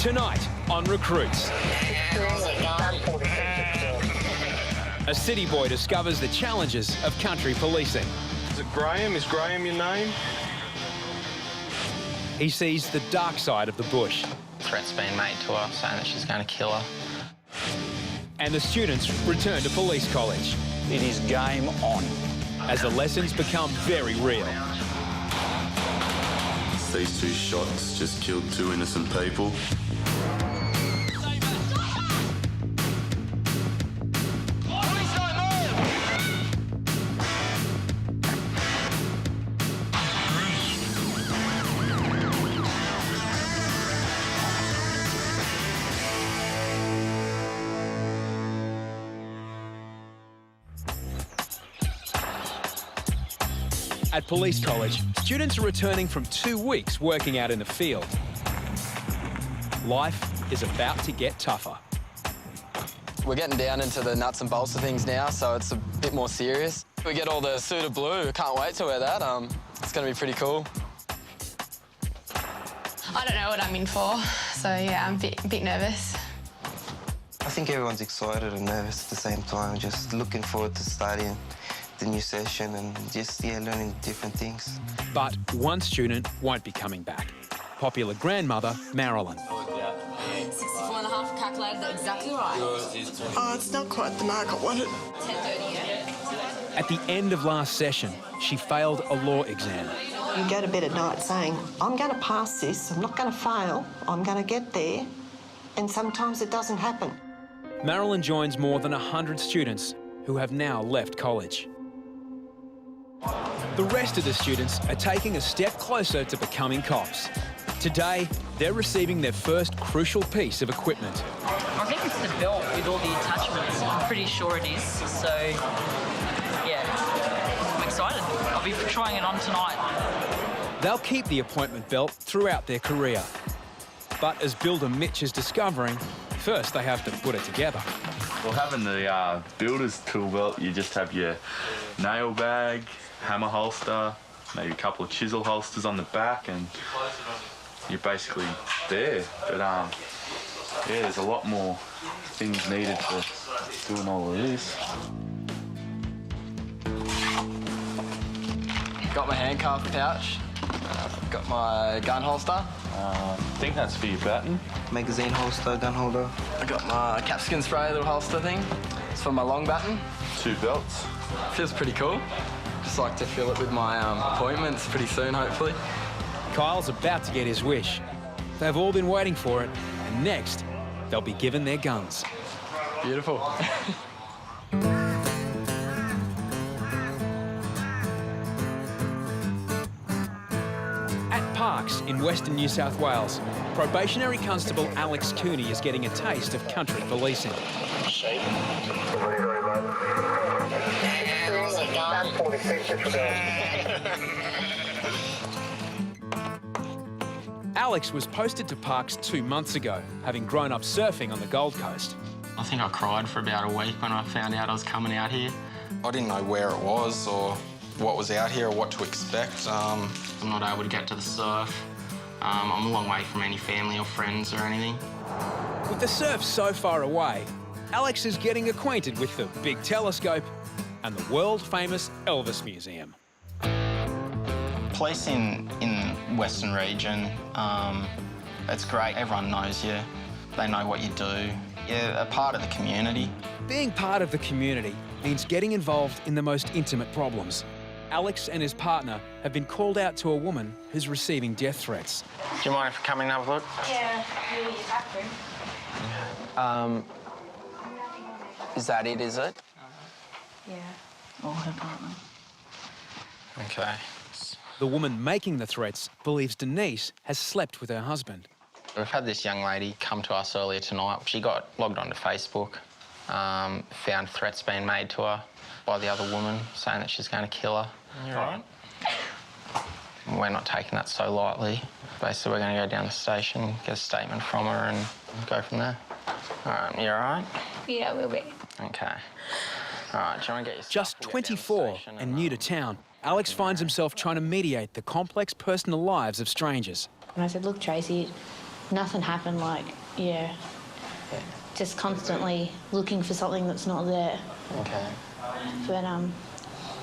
Tonight on Recruits. A city boy discovers the challenges of country policing. Is it Graham? Is Graham your name? He sees the dark side of the bush. Threats being made to her, saying that she's going to kill her. And the students return to police college. It is game on. As the lessons become very real. These 2 shots just killed 2 innocent people. At police college, students are returning from 2 weeks working out in the field. Life is about to get tougher. We're getting down into the nuts and bolts of things now, so it's a bit more serious. We get all the suit of blue. Can't wait to wear that. It's going to be pretty cool. I don't know what I'm in for, so yeah, I'm a bit nervous. I think everyone's excited and nervous at the same time, just looking forward to starting the new session and just, learning different things. But one student won't be coming back. Popular grandmother, Marilyn. 64.5 calculated exactly right. Oh, it's not quite the mark I wanted. 10:30, yeah? At the end of last session, she failed a law exam. You go to bed at night saying, I'm going to pass this, I'm not going to fail, I'm going to get there, and sometimes it doesn't happen. Marilyn joins more than 100 students who have now left college. The rest of the students are taking a step closer to becoming cops. Today, they're receiving their first crucial piece of equipment. I think it's the belt with all the attachments. I'm pretty sure it is. So, yeah, I'm excited. I'll be trying it on tonight. They'll keep the appointment belt throughout their career. But as Builder Mitch is discovering, first they have to put it together. Well, having the builder's tool belt, you just have your nail bag, hammer holster, maybe a couple of chisel holsters on the back, and you're basically there. But yeah, there's a lot more things needed for doing all of this. Got my handcuff pouch. Got my gun holster. I think that's for your baton. Magazine holster, gun holder. I got my capsicum spray little holster thing. It's for my long baton. 2 belts. Feels pretty cool. Just like to fill it with my appointments pretty soon, hopefully. Kyle's about to get his wish. They've all been waiting for it, and next, they'll be given their guns. Beautiful. At Parks in Western New South Wales, probationary constable Alex Cooney is getting a taste of country policing. Alex was posted to Parks 2 months ago, having grown up surfing on the Gold Coast. I think I cried for about a week when I found out I was coming out here. I didn't know where it was or what was out here or what to expect. I'm not able to get to the surf. I'm a long way from any family or friends or anything. With the surf so far away, Alex is getting acquainted with the big telescope and the world-famous Elvis Museum. Police in Western region, it's great. Everyone knows you. They know what you do. You're a part of the community. Being part of the community means getting involved in the most intimate problems. Alex and his partner have been called out to a woman who's receiving death threats. Do you mind if I come in and have a look? Yeah, your bathroom. Is that it, is it? Yeah. Or her partner. Okay. The woman making the threats believes Denise has slept with her husband. We've had this young lady come to us earlier tonight. She got logged onto Facebook, found threats being made to her by the other woman, saying that she's going to kill her. You all right? We're not taking that so lightly. Basically, we're going to go down to the station, get a statement from her and go from there. All right, you all right? Yeah, we'll be. Okay. All right, do you want to get your Just 24 and new to town, Alex finds himself trying to mediate the complex personal lives of strangers. And I said, look, Tracy, nothing happened, like, yeah. Just constantly looking for something that's not there. Okay. But,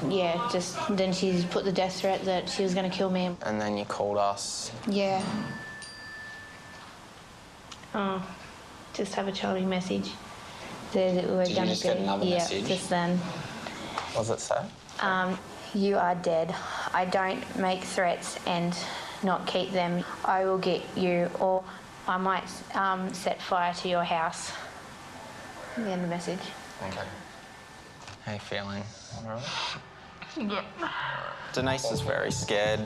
yeah, just then she put the death threat that she was going to kill me. And then you called us. Yeah. Oh, just have a charming message there that we were Did you going to just get another message? Yeah, just then. What does it say? You are dead. I don't make threats and not keep them. I will get you, or I might set fire to your house. The end of the message. Okay. How you feeling? All right? Yeah. Denise was very scared.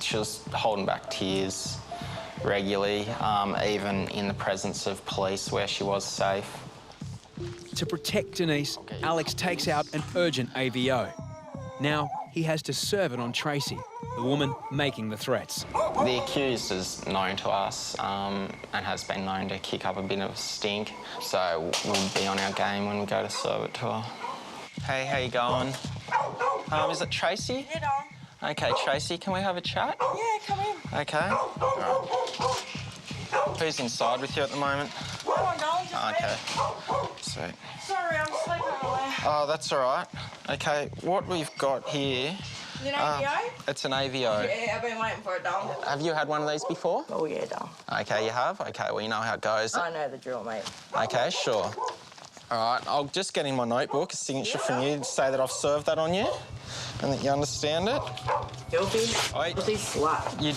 She was holding back tears regularly, even in the presence of police where she was safe. To protect Denise, Alex takes out an urgent AVO. Now he has to serve it on Tracy, the woman making the threats. The accused is known to us and has been known to kick up a bit of a stink, so we'll be on our game when we go to serve it to her. Hey, how you going? Is it Tracy? Yeah, Dom. Okay, Tracy, can we have a chat? Yeah, come in. Okay. All right. Who's inside with you at the moment? Oh my God, just Okay. me. Sweet. Sorry, I'm sleeping away. Oh, that's all right. Okay, what we've got here... Is it an AVO? It's an AVO. Yeah, I've been waiting for it, Dom. Have you had one of these before? Oh, yeah, Dom. Okay, you have? Okay, well, you know how it goes. I know the drill, mate. Okay, sure. All right, I'll just get in my notebook a signature from you to say that I've served that on you and that you understand it. Filthy. Filthy slut. You...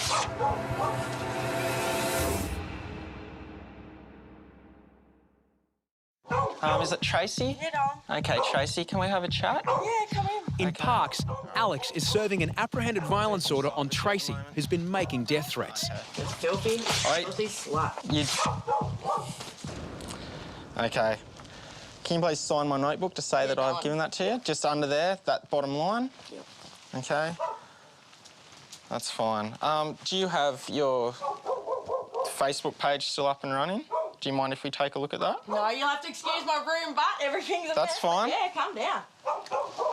Is it Tracy? Yeah, Dom. Okay, Tracy, can we have a chat? Yeah, come in. In Parks, Alex is serving an apprehended violence order on Tracy, who's been making death threats. It's filthy. Filthy slut. You... Okay. Can you please sign my notebook to say that I've given that to you? Just under there, that bottom line? Yep. Okay. That's fine. Do you have your Facebook page still up and running? Do you mind if we take a look at that? No, you'll have to excuse my room, but everything's a That's mess. fine. Yeah, calm down.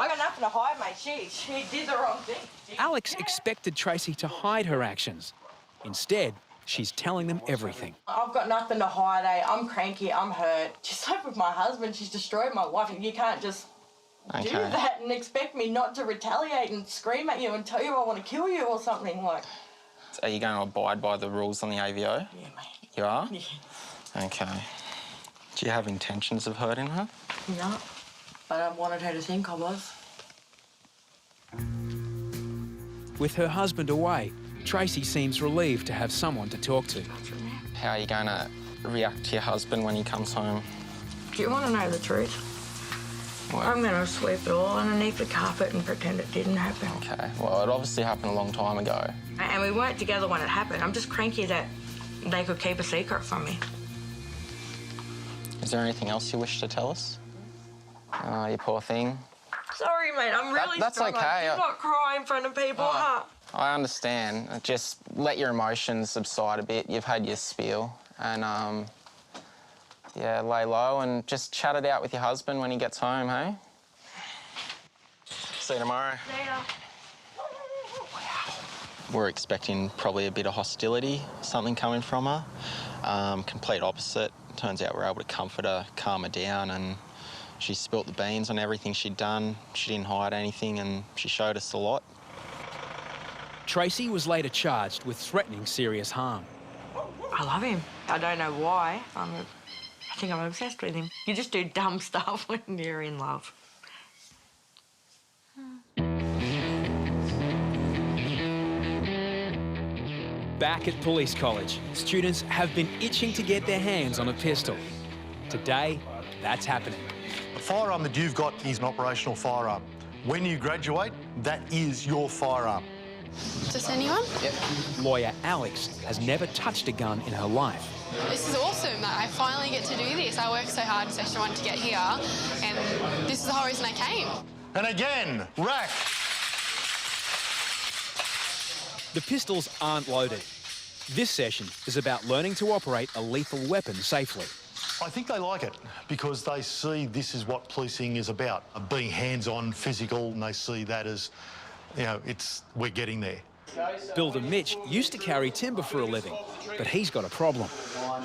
I got nothing to hide, mate. She did the wrong thing. Alex expected Tracy to hide her actions. Instead, she's telling them everything. I've got nothing to hide, eh? I'm cranky, I'm hurt. Just like with my husband, she's destroyed my life, and you can't just do that and expect me not to retaliate and scream at you and tell you I want to kill you or something, like. Are you going to abide by the rules on the AVO? Yeah, mate. You are? Yeah. Okay. Do you have intentions of hurting her? No, but I wanted her to think I was. With her husband away, Tracy seems relieved to have someone to talk to. How are you going to react to your husband when he comes home? Do you want to know the truth? What? I'm going to sweep it all underneath the carpet and pretend it didn't happen. Okay, well, it obviously happened a long time ago. And we weren't together when it happened. I'm just cranky that they could keep a secret from me. Is there anything else you wish to tell us? Oh, you poor thing. Sorry, mate, I'm really That's strong. okay. I do not cry in front of people, huh? I understand. Just let your emotions subside a bit. You've had your spiel. And, yeah, lay low and just chat it out with your husband when he gets home, hey? See you tomorrow. Later. We're expecting probably a bit of hostility, something coming from her. Complete opposite. Turns out we're able to comfort her, calm her down, and she spilt the beans on everything she'd done. She didn't hide anything, and she showed us a lot. Tracy was later charged with threatening serious harm. I love him. I don't know why. I think I'm obsessed with him. You just do dumb stuff when you're in love. Back at police college, students have been itching to get their hands on a pistol. Today, that's happening. The firearm that you've got is an operational firearm. When you graduate, that is your firearm. Just anyone? Yep. Lawyer Alex has never touched a gun in her life. This is awesome that I finally get to do this. I worked so hard in Session 1 to get here, and this is the whole reason I came. And again, rack. The pistols aren't loaded. This session is about learning to operate a lethal weapon safely. I think they like it because they see this is what policing is about, being hands-on, physical, and they see that as, you know, we're getting there. Builder Mitch used to carry timber for a living. but he's got a problem.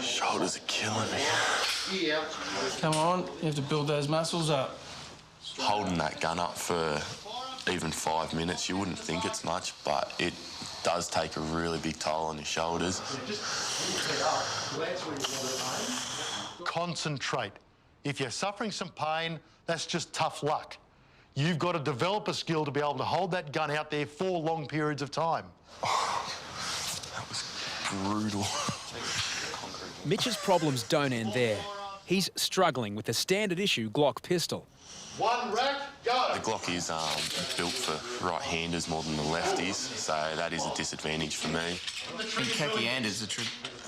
Shoulders are killing me. Come on, you have to build those muscles up. Holding that gun up for even 5 minutes, you wouldn't think it's much, but it does take a really big toll on your shoulders. Concentrate. If you're suffering some pain, that's just tough luck. You've got to develop a skill to be able to hold that gun out there for long periods of time. That was brutal. Mitch's problems don't end there. He's struggling with a standard issue Glock pistol. One rack, go! The Glock is built for right-handers more than the lefties, so that is a disadvantage for me. Khaki-handers are true.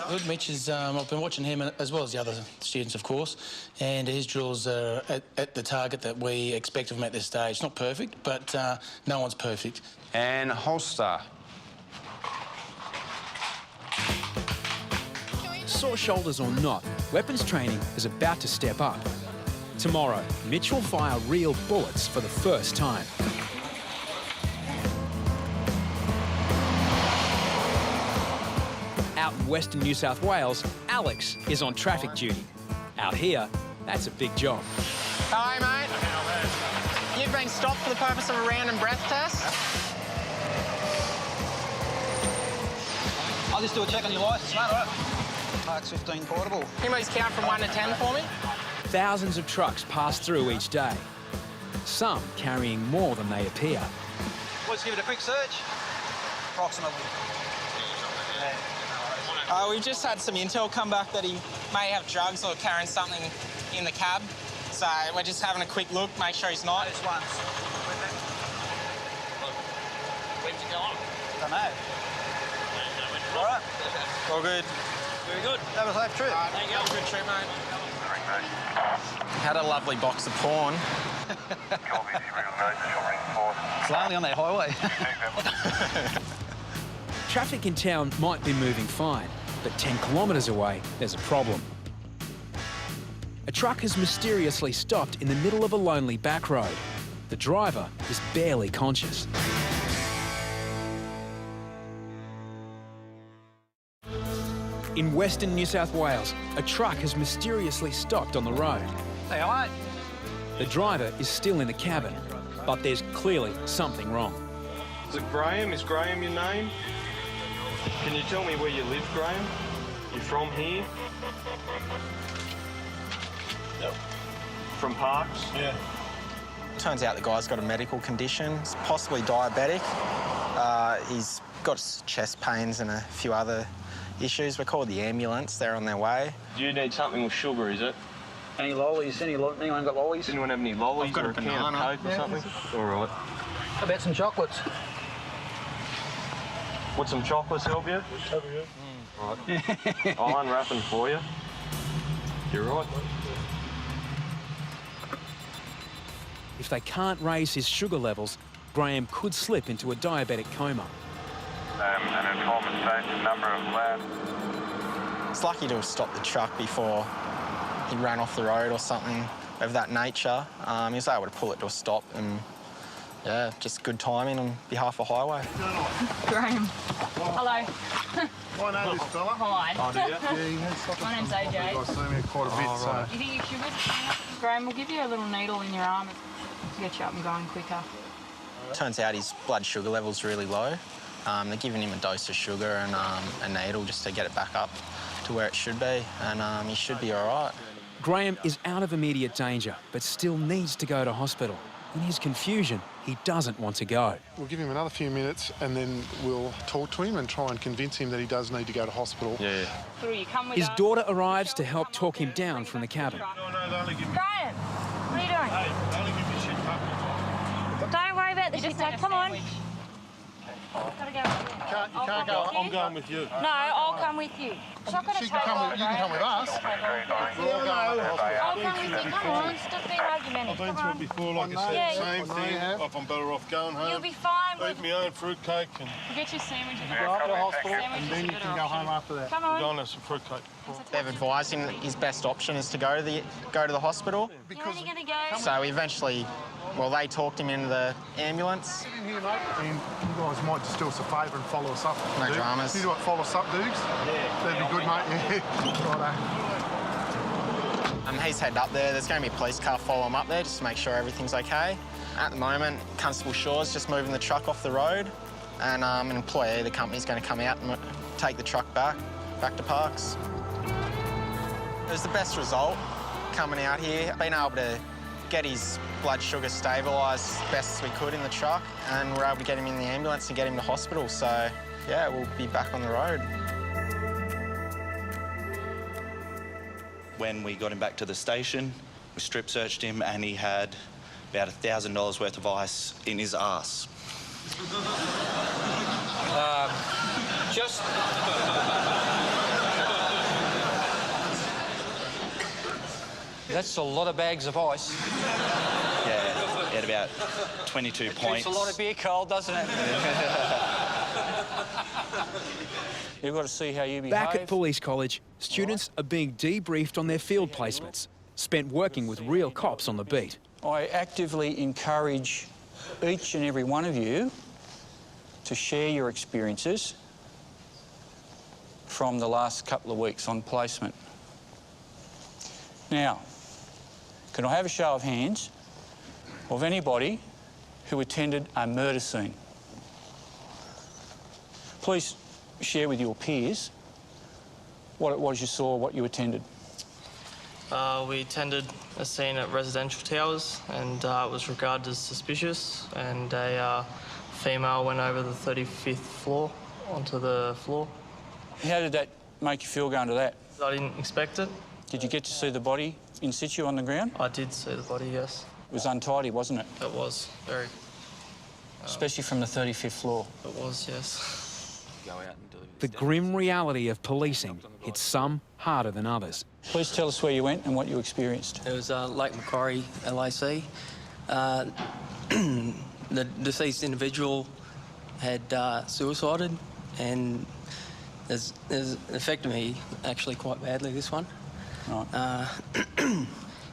Good, Mitch is, I've been watching him as well as the other students, of course, and his drills are at the target that we expect of him at this stage. Not perfect, but no one's perfect. And holster. Sore shoulders or not, weapons training is about to step up. Tomorrow, Mitch will fire real bullets for the first time. Out in Western New South Wales, Alex is on traffic duty. Out here, that's a big job. Hi, mate. You've been stopped for the purpose of a random breath test. I'll just do a check on your licence, mate, all right? Parks 15 portable. Can you please count from 1 to 10 for me? Thousands of trucks pass through each day, some carrying more than they appear. Let's give it a quick search. Approximately. We've just had some intel come back that he may have drugs or carrying something in the cab. So we're just having a quick look, make sure he's not. Just once. When's he go on? Don't know. All right. All good. Very good. Have a safe trip. There you go. Good trip, mate. Had a lovely box of porn. It's lonely on that highway. Traffic in town might be moving fine, but 10 kilometres away, there's a problem. A truck has mysteriously stopped in the middle of a lonely back road. The driver is barely conscious. In Western New South Wales, a truck has mysteriously stopped on the road. Hey, all right. The driver is still in the cabin, but there's clearly something wrong. Is it Graham? Is Graham your name? Can you tell me where you live, Graham? You from here? Yep. From Parks? Yeah. Turns out the guy's got a medical condition, he's possibly diabetic. He's got chest pains and a few other issues. We're called the ambulance, they're on their way. Do you need something with sugar, is it? Any lollies? Anyone got lollies? Does anyone have any lollies I've got or a a can of banana. Coke or something? All right. How about some chocolates? Would some chocolates help you? Right. I'll unwrap them for you. You're right. If they can't raise his sugar levels, Graham could slip into a diabetic coma. An informant states the number of labs. It's lucky to have stopped the truck before he ran off the road or something of that nature. He was able to pull it to a stop and, yeah, just good timing on behalf of Highway. Graham. Hello. I know this fella. Hi. Oh, do you? Yeah, he has something. My name's AJ. I've seen him quite a bit, so... You think you should with Graham, we'll give you a little needle in your arm to get you up and going quicker. Turns out his blood sugar level's really low. They're giving him a dose of sugar and a needle just to get it back up to where it should be, and he should be all right. Graham is out of immediate danger, but still needs to go to hospital. In his confusion, he doesn't want to go. We'll give him another few minutes and then we'll talk to him and try and convince him that he does need to go to hospital. Yeah. His daughter arrives to help talk him down from the cabin. Graham, what are you doing? Don't worry about the shit. Come on. Gotta go. You can't go. I'm going with you. No, I'll come with you. It's not gonna You take can come long, with, you can come with us. We'll all go to the hospital. I'll come with you. Come on, stop being argumentative. I've been Come through on. it before, like I said, Yeah, same thing. If I'm better off going home. You'll be fine. Eat my own fruitcake and We'll get you sandwiches. go up to the hospital and then you can go home after that. Come We'll on. go and have some fruitcake. They've advised him that his best option is to go to the hospital. Because you're gonna go. So eventually, well, they talked him into the ambulance. Get in here, mate, and you guys might might just do us a favour and follow us up. No Duke. dramas. You do what, follow us up, Dukes? Yeah. That'd be good, mate. Yeah. Righto. He's headed up there. There's going to be a police car follow him up there just to make sure everything's okay. At the moment, Constable Shaw's just moving the truck off the road, and an employee of the company's going to come out and take the truck back to Parks. It was the best result coming out here, being able to get his blood sugar stabilised as best as we could in the truck, and we're able to get him in the ambulance and get him to hospital. So, yeah, we'll be back on the road. When we got him back to the station, we strip searched him and he had about $1,000 worth of ice in his arse. That's a lot of bags of ice. Yeah, he had about 22 points. Keeps a lot of beer cold, doesn't it? You've got to see how you behave. Back at Police College, students are being debriefed on their field placements, spent working with real cops on the beat. I actively encourage each and every one of you to share your experiences from the last couple of weeks on placement. Now, can I have a show of hands of anybody who attended a murder scene? Please share with your peers what it was you saw, what you attended. We attended a scene at Residential Towers and it was regarded as suspicious, and a female went over the 35th floor onto the floor. How did that make you feel going to that? I didn't expect it. Did you get to see the body in situ on the ground? I did see the body, yes. It was untidy, wasn't it? It was, very. Especially from the 35th floor. It was, yes. Go out and do the grim reality of policing hits some harder than others. Please tell us where you went and what you experienced. It was Lake Macquarie, LAC. The deceased individual had suicided, and it's affected me actually quite badly, this one. Right.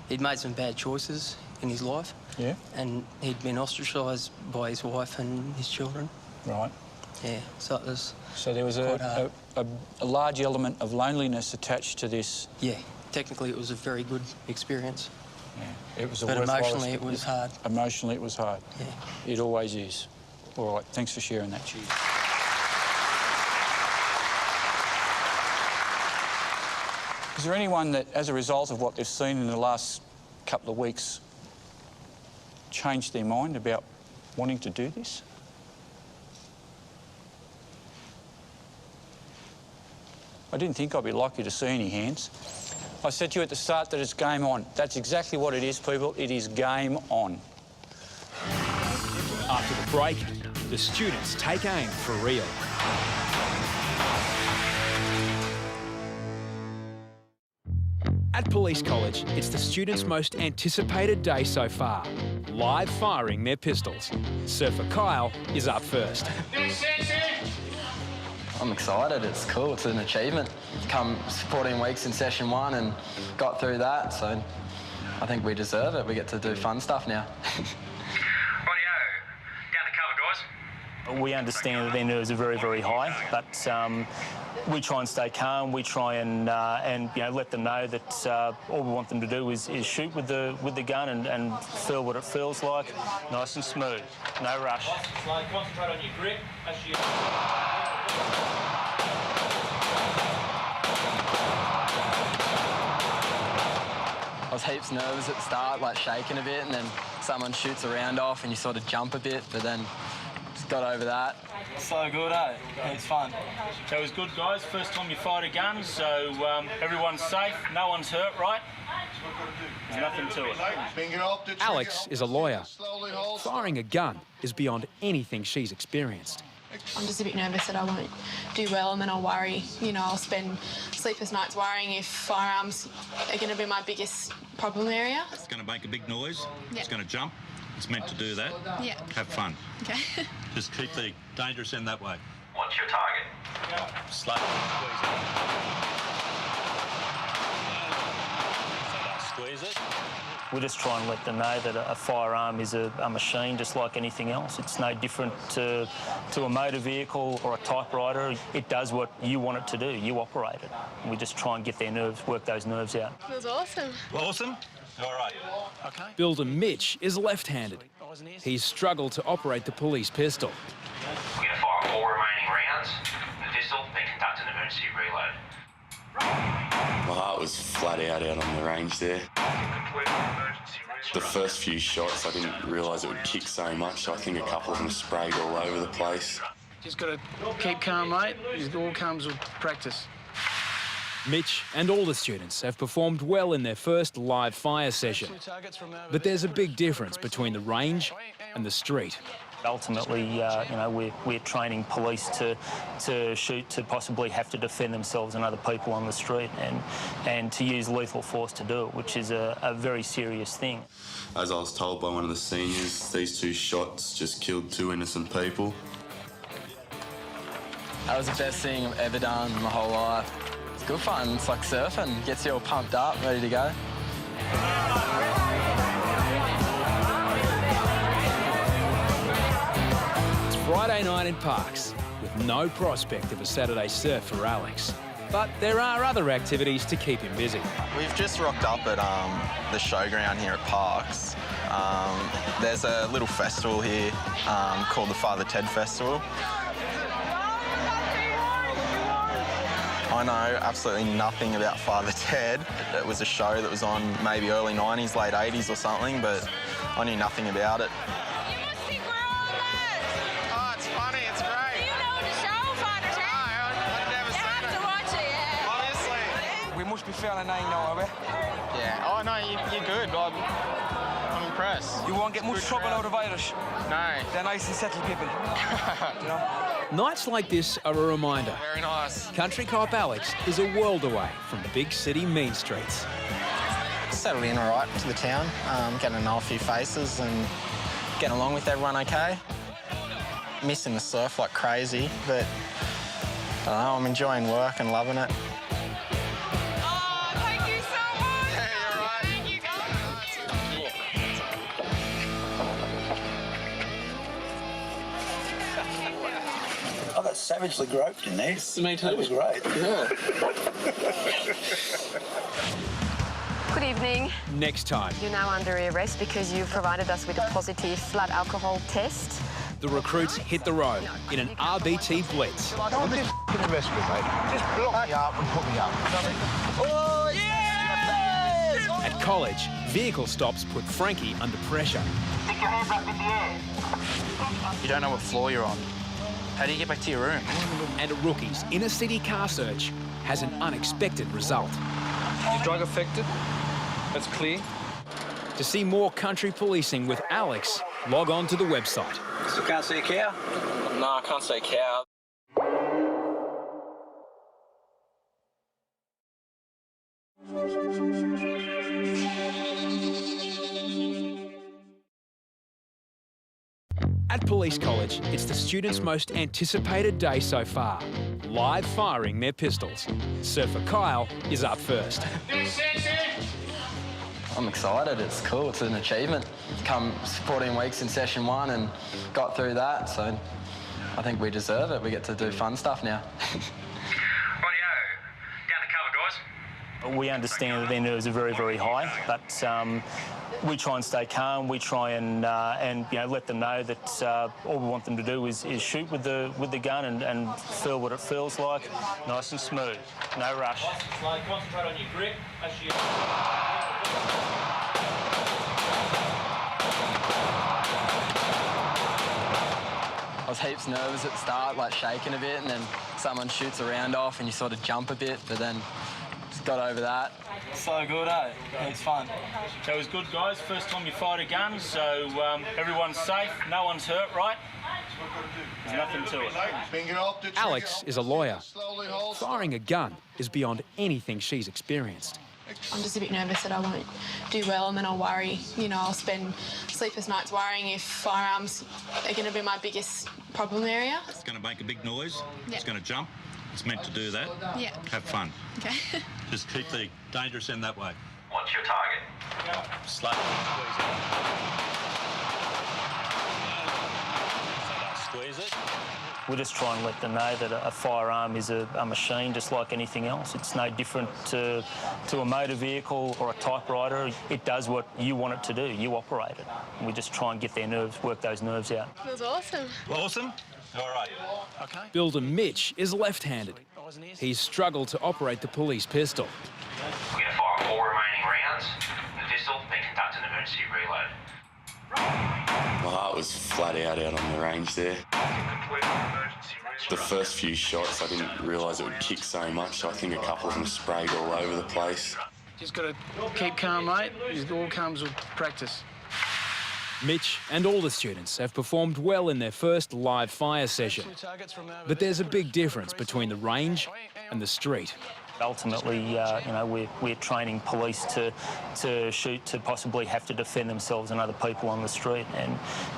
He'd made some bad choices in his life. Yeah. And he'd been ostracised by his wife and his children. Right. Yeah, so it was. So there was a large element of loneliness attached to this. Yeah, technically it was a very good experience. Yeah, it was a but worthwhile emotionally it was hard. Emotionally it was hard. Yeah. It always is. All right, thanks for sharing that. Cheers. Is there anyone that, as a result of what they've seen in the last couple of weeks, changed their mind about wanting to do this? I didn't think I'd be likely to see any hands. I said to you at the start that it's game on. That's exactly what it is, people. It is game on. After the break, the students take aim for real. At Police College, it's the students' most anticipated day so far, live firing their pistols. Surfer Kyle is up first. I'm excited, it's cool, it's an achievement. Come 14 weeks in session 1 and got through that, so I think we deserve it. We get to do fun stuff now. We understand that their nerves are very, very high, but we try and stay calm. We try and let them know that all we want them to do is shoot with the gun and feel what it feels like, nice and smooth, no rush. Concentrate on your grip. I was heaps nervous at the start, like shaking a bit, and then someone shoots a round off and you sort of jump a bit, but then just got over that. So good, eh? It's fun. So it was good, guys. First time you fired a gun, so everyone's safe, no one's hurt, right? There's nothing to it. Alex is a lawyer. Firing a gun is beyond anything she's experienced. I'm just a bit nervous that I won't do well, and then I'll worry. You know, I'll spend sleepless nights worrying if firearms are going to be my biggest problem area. It's going to make a big noise. Yeah. It's going to jump. It's meant to do that. Yeah. Have fun. Okay. Just keep the dangerous end that way. What's your target? Slowly squeeze it. We just try and let them know that a firearm is a machine just like anything else. It's no different to a motor vehicle or a typewriter. It does what you want it to do. You operate it. We just try and get their nerves, work those nerves out. It was awesome. Awesome? All right. Okay. Builder Mitch is left-handed. He's struggled to operate the police pistol. We're going to fire 4 remaining rounds from the pistol, then conduct an emergency reload. My heart was flat out on the range there. The first few shots, I didn't realise it would kick so much, so I think a couple of them sprayed all over the place. Just got to keep calm, mate. It all comes with practice. Mitch and all the students have performed well in their first live fire session. But there's a big difference between the range and the street. Ultimately, you know, we're training police to shoot, to possibly have to defend themselves and other people on the street, and to use lethal force to do it, which is a very serious thing. As I was told by one of the seniors, these 2 shots just killed 2 innocent people. That was the best thing I've ever done in my whole life. It's good fun. It's like surfing. Gets you all pumped up, ready to go. Friday night in Parks, with no prospect of a Saturday surf for Alex. But there are other activities to keep him busy. We've just rocked up at the showground here at Parks. There's a little festival here called the Father Ted Festival. I know absolutely nothing about Father Ted. It was a show that was on maybe early 90s, late 80s or something, but I knew nothing about it. Must be feeling nine now, are we? Yeah. Oh, no, you're good. I'm impressed. You won't get much trouble out of Irish. No. They're nice and settled people. You know? Nights like this are a reminder. Very nice. Country cop Alex is a world away from big city mean streets. Settled in all right to the town, getting to know a few faces and getting along with everyone okay. Missing the surf like crazy, but I don't know, I'm enjoying work and loving it. I got savagely groped in there. Me too. It was great. Yeah. Good evening. Next time, You're now under arrest because you provided us with a positive blood alcohol test. the recruits hit the road in an RBT blitz. Don't just arrest me, mate. Just block me up and put me up. Oh, yes! At college, vehicle stops put Frankie under pressure. Stick your hands up in the air. You don't know what floor you're on. How do you get back to your room? And a rookie's inner city car search has an unexpected result. You're drug affected. That's clear. To see more country policing with Alex, log on to the website. So can't see a cow? No, I can't say cow. At Police College, it's the students' most anticipated day so far, live firing their pistols. Surfer Kyle is up first. I'm excited. It's cool. It's an achievement. Come 14 weeks in session 1 and got through that, so I think we deserve it. We get to do fun stuff now. We understand that their nerves are very, very high, but we try and stay calm. We try and let them know that all we want them to do is shoot with the gun and feel what it feels like, nice and smooth, no rush. Concentrate on your grip. I was heaps nervous at the start, like shaking a bit, and then someone shoots a round off and you sort of jump a bit, but then just got over that. So good, eh? It's fun. That was good, guys. First time you fired a gun, so everyone's safe, no one's hurt, right? There's nothing to it. Alex is a lawyer. Firing a gun is beyond anything she's experienced. I'm just a bit nervous that I won't do well, and then I'll worry. You know, I'll spend sleepless nights worrying if firearms are going to be my biggest problem area. It's going to make a big noise. Yeah. It's going to jump. It's meant to do that. Yeah. Have fun. Okay. Just keep the dangerous end that way. What's your target? Slow. Squeeze it. We just try and let them know that a firearm is a machine just like anything else. It's no different to a motor vehicle or a typewriter. It does what you want it to do. You operate it. We just try and get their nerves, work those nerves out. It was awesome. Awesome? All right. OK. Builder Mitch is left-handed. He's struggled to operate the police pistol. We're going to fire 4 remaining rounds in the pistol, then conduct an emergency reload. My heart was flat out on the range there. The first few shots, I didn't realise it would kick so much, so I think a couple of them sprayed all over the place. Just got to keep calm, mate. It all comes with practice. Mitch and all the students have performed well in their first live fire session. But there's a big difference between the range and the street. Ultimately, you know, we're training police to shoot, to possibly have to defend themselves and other people on the street,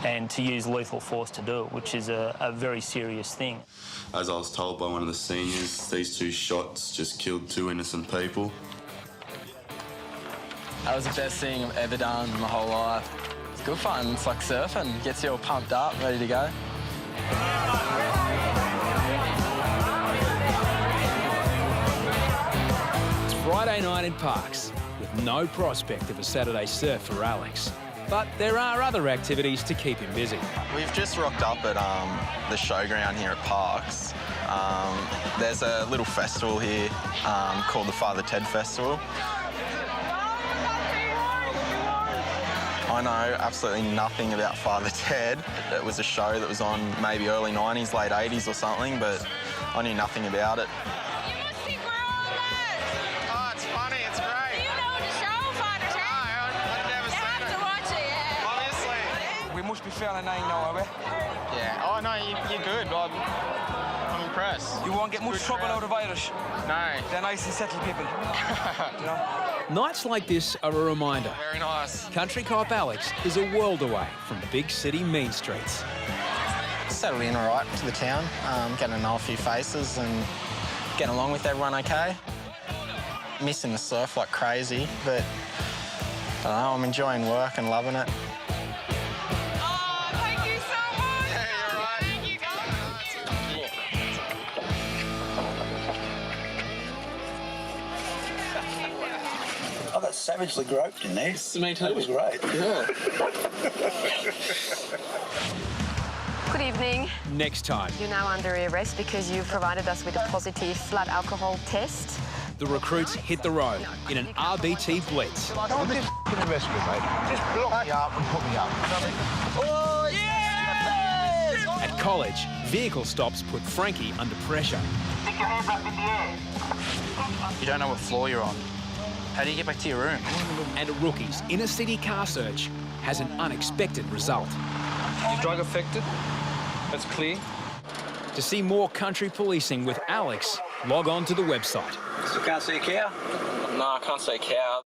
and to use lethal force to do it, which is a very serious thing. As I was told by one of the seniors, these 2 shots just killed 2 innocent people. That was the best thing I've ever done in my whole life. It's good fun. It's like surfing. Gets you all pumped up, ready to go. Friday night in Parks, with no prospect of a Saturday surf for Alex. But there are other activities to keep him busy. We've just rocked up at the showground here at Parks. There's a little festival here called the Father Ted Festival. I know absolutely nothing about Father Ted. It was a show that was on maybe early 90s, late 80s or something, but I knew nothing about it. Must be fairly nine now, are we? Yeah. Oh, no, you're good. I'm impressed. You won't get much trouble out of Irish. No. They're nice and settled people. You know? Nights like this are a reminder. Very nice. Country cop Alex is a world away from big city mean streets. Settled in all right to the town, getting to know a few faces and getting along with everyone okay. Missing the surf like crazy, but I don't know, I'm enjoying work and loving it. I got savagely groped in there. Me too. That was great. Yeah. Good evening. Next time, You're now under arrest because you provided us with a positive blood alcohol test. the recruits hit the road in an RBT blitz. Don't just arrest me, mate. Just block me up and put me up. Oh, yes! At college, vehicle stops put Frankie under pressure. Stick your hands up in the air. You don't know what floor you're on. How do you get back to your room? And a rookie's inner city car search has an unexpected result. You're drug affected. That's clear. To see more country policing with Alex, log on to the website. So can't see a cow? No, I can't say cow.